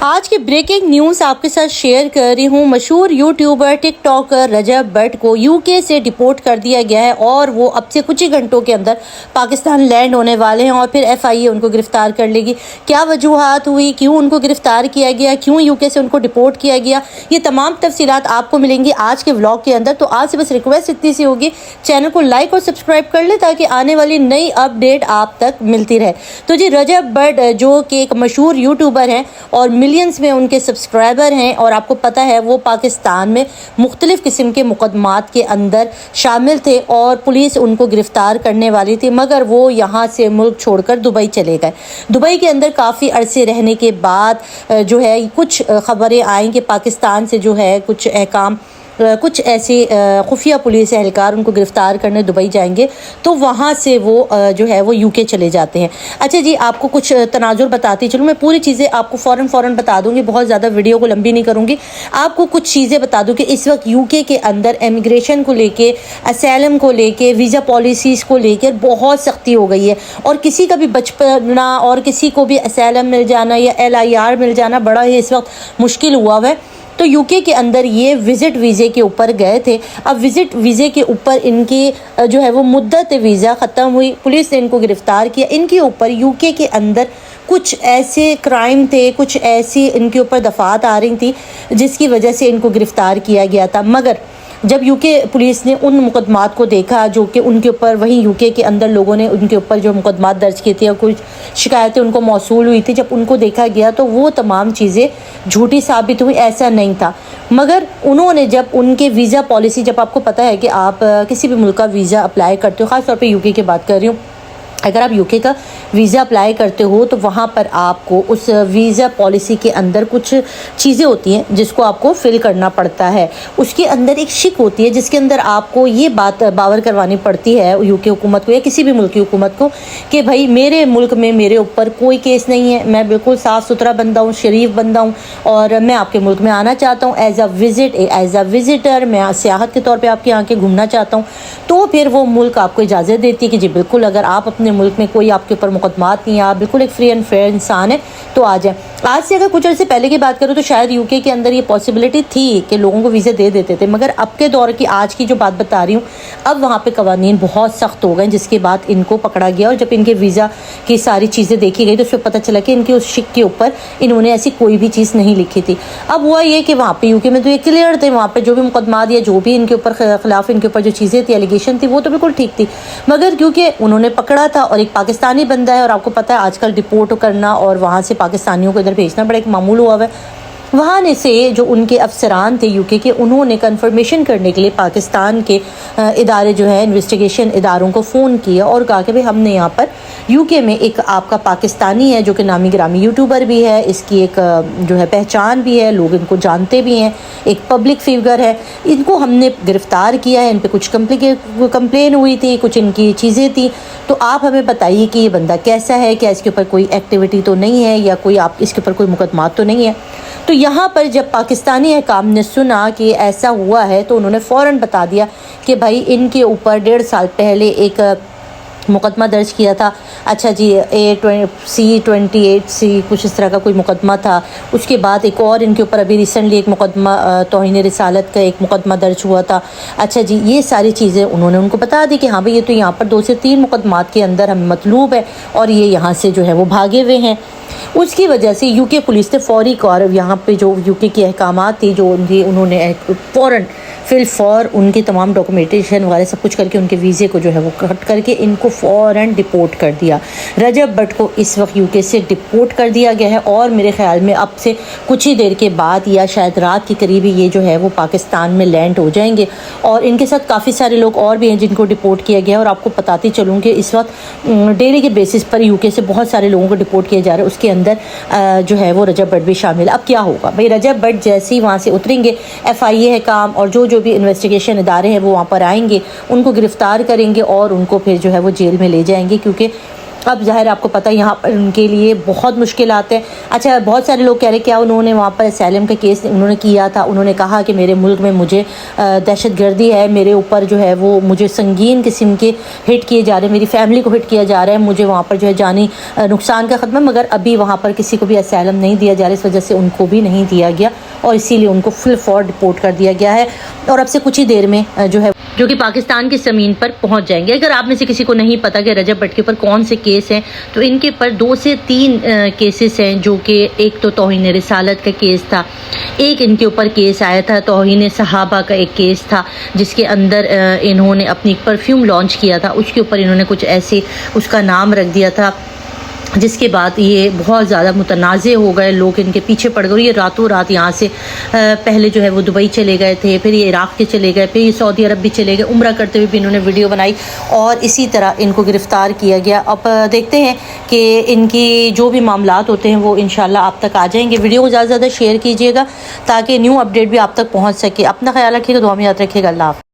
آج کی breaking news آپ کے ساتھ شیئر کر رہی ہوں۔ مشہور YouTuber TikToker Rajab Butt کو UK سے ڈیپورٹ کر دیا گیا ہے اور وہ اب سے کچھ ہی گھنٹوں کے اندر پاکستان لینڈ ہونے والے ہیں اور پھر FIA ان کو گرفتار کر لے گی۔ کیا وجوہات ہوئی، کیوں ان کو گرفتار کیا گیا، کیوں UK سے ان کو ڈیپورٹ کیا گیا، یہ تمام تفصیلات آپ کو ملیں گی آج کے ولاگ کے اندر۔ تو آج سے بس ریکویسٹ اتنی سی ہوگی، چینل کو لائک اور سبسکرائب کر لیں تاکہ آنے والی نئی اپڈیٹ آپ تک ملتی رہے۔ تو جی رجب بٹ جو کہ ایک مشہور یوٹیوبر ہیں اور ملینز میں ان کے سبسکرائبر ہیں اور آپ کو پتہ ہے وہ پاکستان میں مختلف قسم کے مقدمات کے اندر شامل تھے اور پولیس ان کو گرفتار کرنے والی تھی، مگر وہ یہاں سے ملک چھوڑ کر دبئی چلے گئے۔ دبئی کے اندر کافی عرصے رہنے کے بعد جو ہے کچھ خبریں آئیں کہ پاکستان سے جو ہے کچھ ایسی خفیہ پولیس اہلکار ان کو گرفتار کرنے دبئی جائیں گے، تو وہاں سے وہ جو ہے وہ UK چلے جاتے ہیں۔ اچھا جی، آپ کو کچھ تناظر بتاتی چلوں، میں پوری چیزیں آپ کو فوراً بتا دوں گی، بہت زیادہ ویڈیو کو لمبی نہیں کروں گی۔ آپ کو کچھ چیزیں بتا دوں کہ اس وقت UK کے اندر امیگریشن کو لے کے، اسائلم کو لے کے، ویزا پالیسیز کو لے کے بہت سختی ہو گئی ہے اور کسی کا بھی بچپنا اور کسی کو بھی اسائلم مل جانا یا LIR مل جانا بڑا ہی اس وقت مشکل ہوا ہے۔ تو UK کے اندر یہ وزٹ ویزے کے اوپر گئے تھے، اب وزٹ ویزے کے اوپر ان کی جو ہے وہ مدت ویزا ختم ہوئی، پولیس نے ان کو گرفتار کیا۔ ان کے اوپر UK کے اندر کچھ ایسے کرائم تھے، کچھ ایسی ان کے اوپر دفعات آ رہی تھی جس کی وجہ سے ان کو گرفتار کیا گیا تھا، مگر جب UK پولیس نے ان مقدمات کو دیکھا جو کہ ان کے اوپر وہیں UK کے اندر لوگوں نے ان کے اوپر جو مقدمات درج کیے تھے اور کچھ شکایتیں ان کو موصول ہوئی تھی، جب ان کو دیکھا گیا تو وہ تمام چیزیں جھوٹی ثابت ہوئی، ایسا نہیں تھا۔ مگر انہوں نے جب ان کے ویزا پالیسی، جب آپ کو پتہ ہے کہ آپ کسی بھی ملک کا ویزا اپلائی کرتے ہو، خاص طور پہ UK کی بات کر رہی ہوں، اگر آپ UK کا ویزا اپلائی کرتے ہو تو وہاں پر آپ کو اس ویزا پالیسی کے اندر کچھ چیزیں ہوتی ہیں جس کو آپ کو فل کرنا پڑتا ہے۔ اس کے اندر ایک شک ہوتی ہے جس کے اندر آپ کو یہ بات باور کروانی پڑتی ہے UK حکومت کو یا کسی بھی ملک کی حکومت کو کہ بھائی میرے ملک میں میرے اوپر کوئی کیس نہیں ہے، میں بالکل صاف ستھرا بندہ ہوں، شریف بندہ ہوں اور میں آپ کے ملک میں آنا چاہتا ہوں ایز اے وزٹر، میں سیاحت کے طور پہ آپ کے یہاں کے گھومنا چاہتا ہوں۔ تو پھر وہ ملک آپ کو اجازت دیتی ہے کہ جی بالکل، اگر آپ اپنے ملک میں کوئی آپ کے اوپر مقدمات نہیں ہیں، آپ بالکل ایک فری اینڈ فیئر انسان ہے تو آ جائیں۔ آج سے اگر کچھ عرصے پہلے کی بات کروں تو شاید UK کے اندر یہ پاسبلٹی تھی کہ لوگوں کو ویزے دے دیتے تھے، مگر اب کے دور کی آج کی جو بات بتا رہی ہوں، اب وہاں پہ قوانین بہت سخت ہو گئے جس کے بعد ان کو پکڑا گیا اور جب ان کے ویزا کی ساری چیزیں دیکھی گئی تو اس پہ پتہ چلا کہ ان کے اس شک کے اوپر انہوں نے ایسی کوئی بھی چیز نہیں لکھی تھی۔ اب ہوا یہ کہ وہاں پہ UK میں تو یہ کلیئر تھے، وہاں پہ جو بھی مقدمات یا جو بھی ان کے اوپر خلاف ان کے اوپر جو چیزیں تھی، ایلیگیشن تھی، وہ تو بالکل ٹھیک تھی، مگر کیونکہ انہوں نے پکڑا تھا اور ایک پاکستانی بندہ ہے اور آپ کو پتہ ہے آج کل ڈیپورٹ کرنا اور وہاں سے پاکستانیوں کو ادھر بھیجنا بڑا ایک معمول ہوا ہے، وہاں نے سے جو ان کے افسران تھے UK کے، انہوں نے کنفرمیشن کرنے کے لیے پاکستان کے ادارے جو ہے انویسٹیگیشن اداروں کو فون کیا اور کہا کہ ہم نے یہاں پر UK میں ایک آپ کا پاکستانی ہے جو کہ نامی گرامی یوٹیوبر بھی ہے، اس کی ایک جو ہے پہچان بھی ہے، لوگ ان کو جانتے بھی ہیں، ایک پبلک فگر ہے، ان کو ہم نے گرفتار کیا ہے، ان پہ کچھ کمپلین ہوئی تھی، کچھ ان کی چیزیں تھیں، تو آپ ہمیں بتائیے کہ یہ بندہ کیسا ہے، کیا اس کے اوپر کوئی ایکٹیویٹی تو نہیں ہے یا کوئی آپ اس کے اوپر کوئی مقدمات تو نہیں ہے۔ تو یہاں پر جب پاکستانی حکام نے سنا کہ ایسا ہوا ہے تو انہوں نے فوراً بتا دیا کہ بھائی ان کے اوپر 1.5 سال پہلے ایک مقدمہ درج کیا تھا، اچھا جی C28C کچھ اس طرح کا کوئی مقدمہ تھا، اس کے بعد ایک اور ان کے اوپر ابھی ریسنٹلی ایک مقدمہ توہین رسالت کا ایک مقدمہ درج ہوا تھا، اچھا جی یہ ساری چیزیں انہوں نے ان کو بتا دی کہ ہاں بھئی یہ تو یہاں پر 2 سے 3 مقدمات کے اندر ہمیں مطلوب ہے اور یہ یہاں سے جو ہے وہ بھاگے ہوئے ہیں۔ اس کی وجہ سے UK پولیس نے فوری کار یہاں پہ جو UK کے احکامات تھی جو انہوں نے فوراً فور ان کی تمام ڈاکومنٹیشن وغیرہ سب کچھ کر کے ان کے ویزے کو جو ہے وہ کٹ کر کے ان کو فوراً ڈیپورٹ کر دیا۔ رجب بٹ کو اس وقت UK سے ڈیپورٹ کر دیا گیا ہے اور میرے خیال میں اب سے کچھ ہی دیر کے بعد یا شاید رات کے قریب ہی یہ جو ہے وہ پاکستان میں لینڈ ہو جائیں گے اور ان کے ساتھ کافی سارے لوگ اور بھی ہیں جن کو ڈیپورٹ کیا گیا ہے اور آپ کو بتاتی چلوں کہ اس وقت ڈیلی کے بیسس پر UK سے بہت سارے لوگوں کو ڈیپورٹ کیا جا رہا ہے، اس کے اندر جو ہے وہ رجب بٹ بھی شامل ہے۔ اب کیا ہوگا بھائی، رجب بٹ جیسے ہی وہاں سے اتریں گے FIA حکام اور جو بھی انویسٹیگیشن ادارے ہیں وہ وہاں پر آئیں گے، ان کو گرفتار کریں گے اور ان کو پھر جو ہے وہ جیل میں لے جائیں گے، کیونکہ اب ظاہر آپ کو پتہ یہاں پر ان کے لیے بہت مشکلات ہیں. اچھا بہت سارے لوگ کہہ رہے کیا انہوں نے وہاں پر اسائلم کا کیس انہوں نے کیا تھا. انہوں نے کہا کہ میرے ملک میں مجھے دہشت گردی ہے, میرے اوپر جو ہے وہ مجھے سنگین قسم کے ہٹ کیے جا رہے ہیں, میری فیملی کو ہٹ کیا جا رہا ہے, مجھے وہاں پر جو ہے جانی نقصان کا خطرہ. مگر ابھی وہاں پر کسی کو بھی اسائلم نہیں دیا جا رہا, اس وجہ سے ان کو بھی نہیں دیا گیا اور اسی لیے ان کو فل فور ڈپورٹ کر دیا گیا ہے اور اب سے کچھ ہی دیر میں جو کہ پاکستان کی زمین پر پہنچ جائیں گے. اگر آپ میں سے کسی کو نہیں پتا کہ رجب بٹ کے اوپر کون سے کیس ہیں تو ان کے پر 2 سے 3 کیسز ہیں, جو کہ ایک تو توہین رسالت کا کیس تھا, ایک ان کے اوپر کیس آیا تھا توہین صحابہ کا ایک کیس تھا جس کے اندر انہوں نے اپنی پرفیوم لانچ کیا تھا, اس کے اوپر انہوں نے کچھ ایسے اس کا نام رکھ دیا تھا جس کے بعد یہ بہت زیادہ متنازع ہو گئے, لوگ ان کے پیچھے پڑ گئے. یہ راتوں رات یہاں سے پہلے جو ہے وہ دبئی چلے گئے تھے, پھر یہ عراق کے چلے گئے, پھر یہ سعودی عرب بھی چلے گئے, عمرہ کرتے ہوئے بھی انہوں نے ویڈیو بنائی اور اسی طرح ان کو گرفتار کیا گیا. اب دیکھتے ہیں کہ ان کی جو بھی معاملات ہوتے ہیں وہ انشاءاللہ آپ تک آ جائیں گے. ویڈیو کو زیادہ سے زیادہ شیئر کیجیے گا تاکہ نیو اپڈیٹ بھی آپ تک پہنچ سکے. اپنا خیال رکھیے گا, دعا میں یاد رکھیے گا. اللہ حافظ.